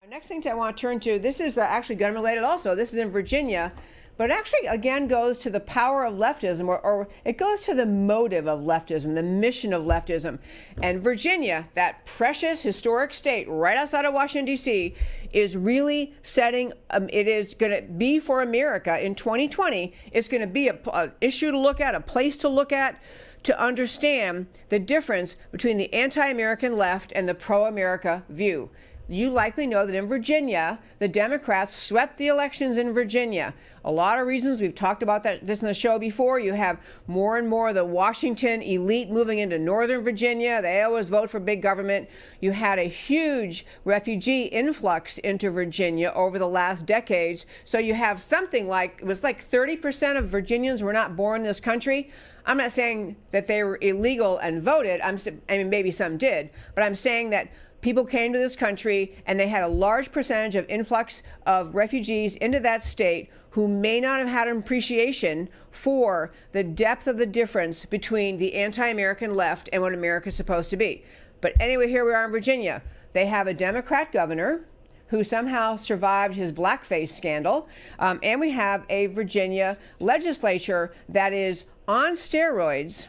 Next thing I want to turn to, this is actually gun related also. This is in Virginia, but it actually again goes to the power of leftism, or it goes to the motive of leftism, the mission of leftism. And Virginia, that precious historic state right outside of Washington, D.C., is really setting, it is going to be for America in 2020. It's going to be an issue to look at, a place to look at, to understand the difference between the anti-American left and the pro-America view. You likely know that in Virginia, the Democrats swept the elections in Virginia. A lot of reasons. We've talked about this in the show before. You have more and more of the Washington elite moving into Northern Virginia. They always vote for big government. You had a huge refugee influx into Virginia over the last decades. So you have something like, it was like 30% of Virginians were not born in this country. I'm not saying that they were illegal and voted. I mean, maybe some did. But I'm saying that people came to this country and they had a large percentage of influx of refugees into that state who may not have had an appreciation for the depth of the difference between the anti-American left and what America's supposed to be. But anyway, here we are in Virginia. They have a Democrat governor who somehow survived his blackface scandal. And we have a Virginia legislature that is on steroids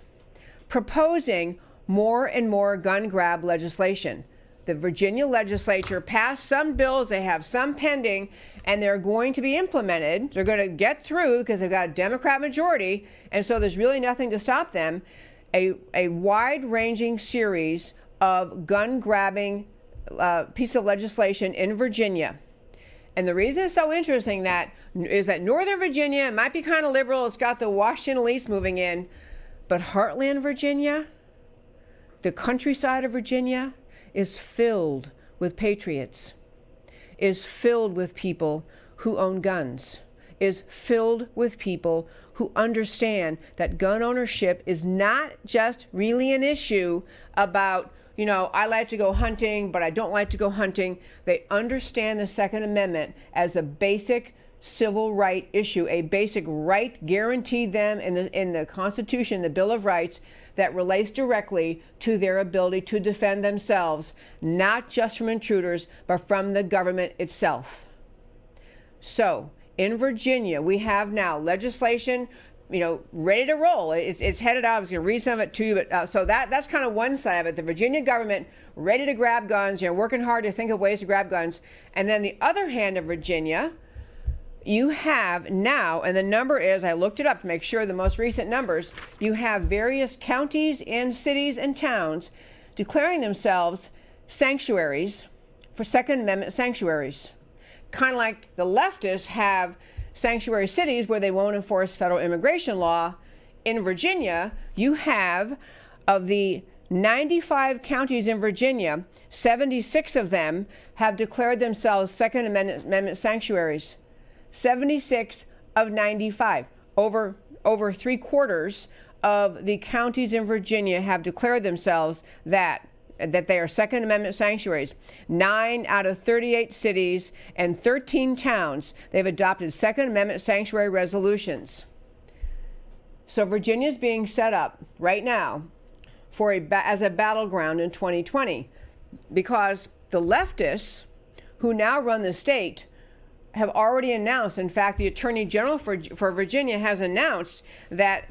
proposing more and more gun grab legislation. The Virginia legislature passed some bills, they have some pending, and they're going to be implemented. They're going to get through because they've got a Democrat majority, and so there's really nothing to stop them. A wide-ranging series of gun-grabbing piece of legislation in Virginia. And the reason it's so interesting is that Northern Virginia might be kind of liberal. It's got the Washington elites moving in. But Heartland, Virginia, the countryside of Virginia, is filled with patriots, is filled with people who own guns, is filled with people who understand that gun ownership is not just really an issue about, you know, I like to go hunting, but I don't like to go hunting. They understand the Second Amendment as a basic civil right issue, a basic right guaranteed them in the Constitution, the Bill of Rights, that relates directly to their ability to defend themselves, not just from intruders, but from the government itself. So in Virginia, we have now legislation, you know, ready to roll. It's headed out. I was going to read some of it to you, but so that's kind of one side of it. The Virginia government ready to grab guns, you know, working hard to think of ways to grab guns. And then the other hand of Virginia, you have now, and the number is, I looked it up to make sure the most recent numbers, you have various counties and cities and towns declaring themselves sanctuaries for Second Amendment sanctuaries. Kind of like the leftists have sanctuary cities where they won't enforce federal immigration law. In Virginia, you have, of the 95 counties in Virginia, 76 of them have declared themselves Second Amendment sanctuaries. 76 of 95. Over 3/4 of the counties in Virginia have declared themselves that they are Second Amendment sanctuaries. 9 out of 38 cities and 13 towns, they've adopted Second Amendment sanctuary resolutions. So Virginia is being set up right now as a battleground in 2020 because the leftists who now run the state have already announced, in fact, the Attorney General for Virginia has announced that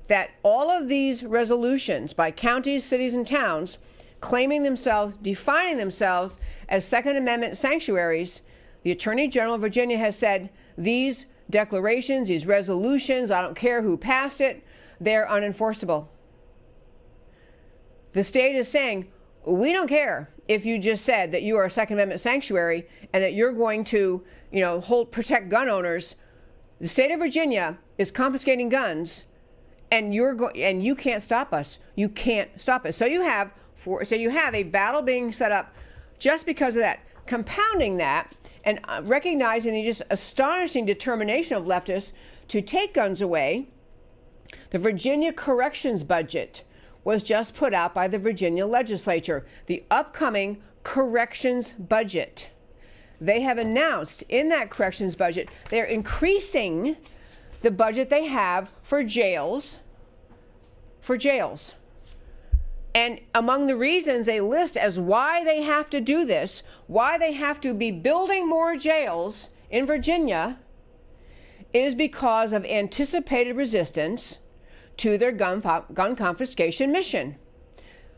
that all of these resolutions by counties, cities, and towns claiming themselves, defining themselves as Second Amendment sanctuaries, the Attorney General of Virginia has said these declarations, these resolutions, I don't care who passed it, they're unenforceable. The state is saying, we don't care if you just said that you are a Second Amendment sanctuary and that you're going to, you know, protect gun owners. The state of Virginia is confiscating guns, and you can't stop us. You can't stop us. So you have a battle being set up just because of that. Compounding that and recognizing the just astonishing determination of leftists to take guns away, the Virginia corrections budget was just put out by the Virginia legislature, the upcoming corrections budget. They have announced in that corrections budget, they're increasing the budget they have for jails. And among the reasons they list as why they have to do this, why they have to be building more jails in Virginia, is because of anticipated resistance to their gun confiscation mission.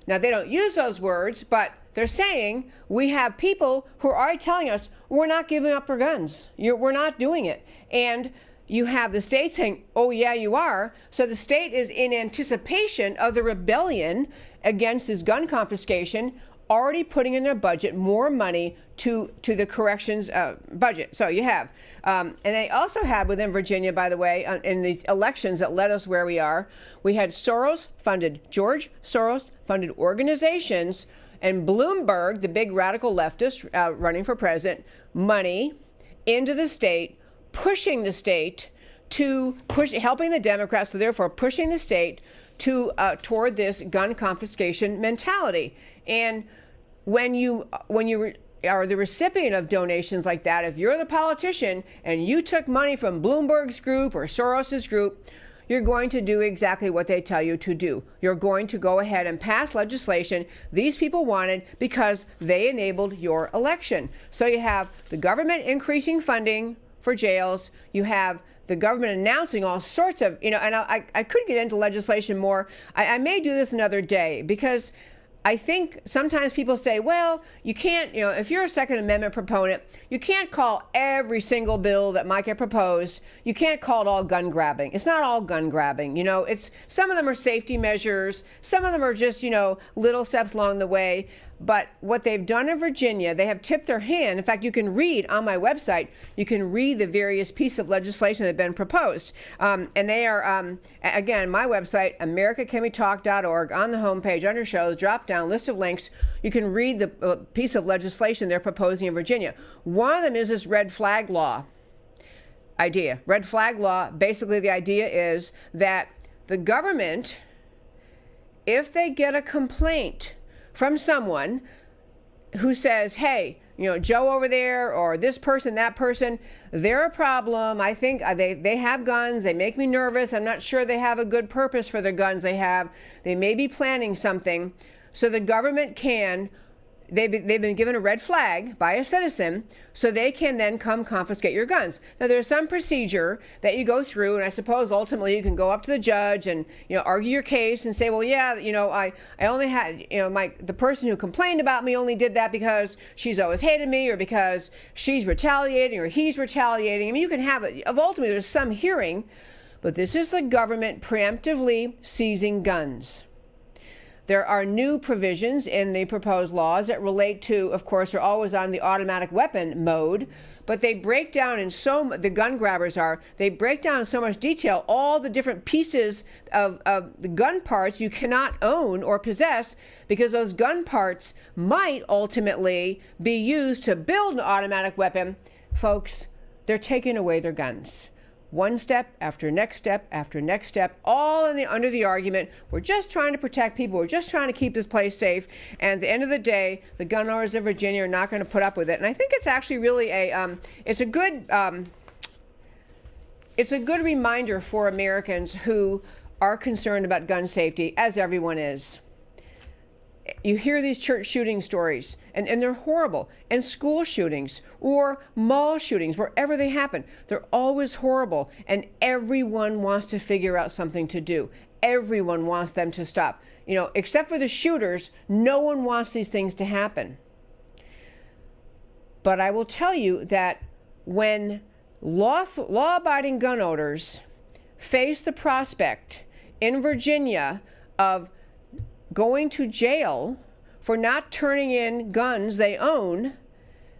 Now, they don't use those words, but they're saying we have people who are already telling us we're not giving up our guns. We're not doing it. And you have the state saying, oh, yeah, you are. So the state is in anticipation of the rebellion against this gun confiscation, already putting in their budget more money to the corrections budget. So you have, and they also had within Virginia, by the way, in these elections that led us where we are, we had George Soros-funded organizations, and Bloomberg, the big radical leftist running for president, money into the state, pushing the state to helping the Democrats, so therefore pushing the state to toward this gun confiscation mentality. And when you are the recipient of donations like that, if you're the politician and you took money from Bloomberg's group or Soros's group, you're going to do exactly what they tell you to do. You're going to go ahead and pass legislation these people wanted because they enabled your election. So you have the government increasing funding for jails. You have the government announcing all sorts of, and I could get into legislation more. I may do this another day because I think sometimes people say, well, you can't, if you're a Second Amendment proponent, you can't call every single bill that might get proposed, you can't call it all gun grabbing. It's not all gun grabbing. It's some of them are safety measures. Some of them are just, little steps along the way. But what they've done in Virginia, they have tipped their hand. In fact, you can read on my website, you can read the various pieces of legislation that have been proposed. And they are, again, my website, americacanwetalk.org, on the homepage, under shows, drop down, list of links. You can read the piece of legislation they're proposing in Virginia. One of them is this red flag law idea. Red flag law, basically the idea is that the government, if they get a complaint from someone who says, hey, Joe over there or this person, that person, they're a problem. I think they have guns. They make me nervous. I'm not sure they have a good purpose for the guns they have. They may be planning something. So the government they've been given a red flag by a citizen, so they can then come confiscate your guns. Now, there's some procedure that you go through, and I suppose ultimately you can go up to the judge and argue your case and say, well, yeah, I only had the person who complained about me only did that because she's always hated me, or because she's retaliating, or he's retaliating. I mean, you can have it. Ultimately, there's some hearing, but this is the government preemptively seizing guns. There are new provisions in the proposed laws that relate to, of course, they're always on the automatic weapon mode, but they break down the gun grabbers they break down in so much detail all the different pieces of the gun parts you cannot own or possess, because those gun parts might ultimately be used to build an automatic weapon. Folks, they're taking away their guns. One step after next step after next step, all under the argument, we're just trying to protect people. We're just trying to keep this place safe. And at the end of the day, the gun owners of Virginia are not going to put up with it. And I think it's actually really it's a good reminder for Americans who are concerned about gun safety, as everyone is. You hear these church shooting stories, and they're horrible. And school shootings or mall shootings, wherever they happen, they're always horrible. And everyone wants to figure out something to do. Everyone wants them to stop. Except for the shooters, no one wants these things to happen. But I will tell you that when law-abiding gun owners face the prospect in Virginia of going to jail for not turning in guns they own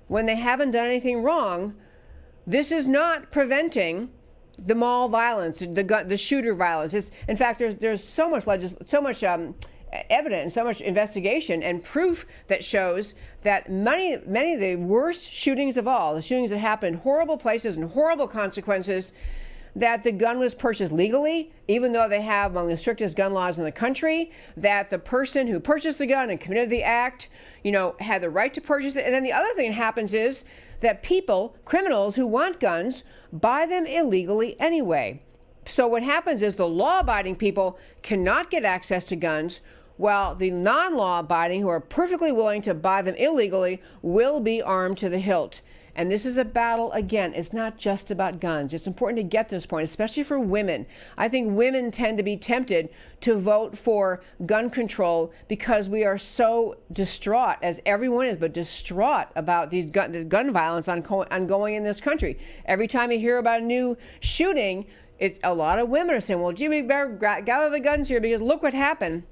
when they haven't done anything wrong, this is not preventing the mall violence, the shooter violence. In fact, there's so much evidence, so much investigation and proof that shows that many of the worst shootings of all, the shootings that happen in horrible places and horrible consequences, that the gun was purchased legally, even though they have among the strictest gun laws in the country, that the person who purchased the gun and committed the act, had the right to purchase it. And then the other thing that happens is that criminals who want guns, buy them illegally anyway. So what happens is the law-abiding people cannot get access to guns, while the non-law abiding who are perfectly willing to buy them illegally will be armed to the hilt. And this is a battle, again, it's not just about guns. It's important to get this point, especially for women. I think women tend to be tempted to vote for gun control because we are so distraught, as everyone is, but distraught about these gun violence ongoing in this country. Every time you hear about a new shooting, a lot of women are saying, well, gee, we better gather the guns here because look what happened.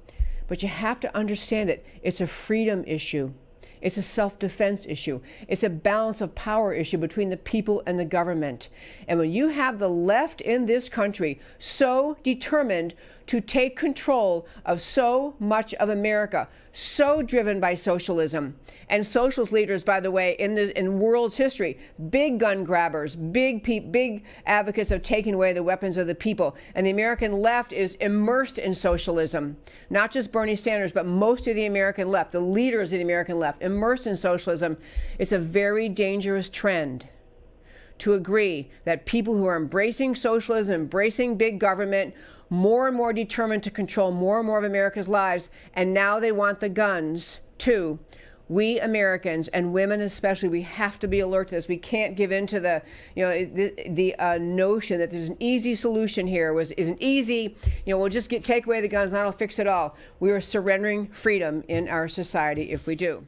But you have to understand it. It's a freedom issue. It's a self-defense issue. It's a balance of power issue between the people and the government. And when you have the left in this country so determined to take control of so much of America, so driven by socialism, and socialist leaders, by the way, in world's history, big gun grabbers, big advocates of taking away the weapons of the people. And the American left is immersed in socialism. Not just Bernie Sanders, but most of the American left, the leaders of the American left, immersed in socialism. It's a very dangerous trend to agree that people who are embracing socialism, embracing big government, more and more determined to control more and more of America's lives, and now they want the guns too. We Americans, and women especially, we have to be alert to this. We can't give in to the notion that there's an easy solution here. Isn't easy. We'll just take away the guns and that'll fix it all. We are surrendering freedom in our society if we do.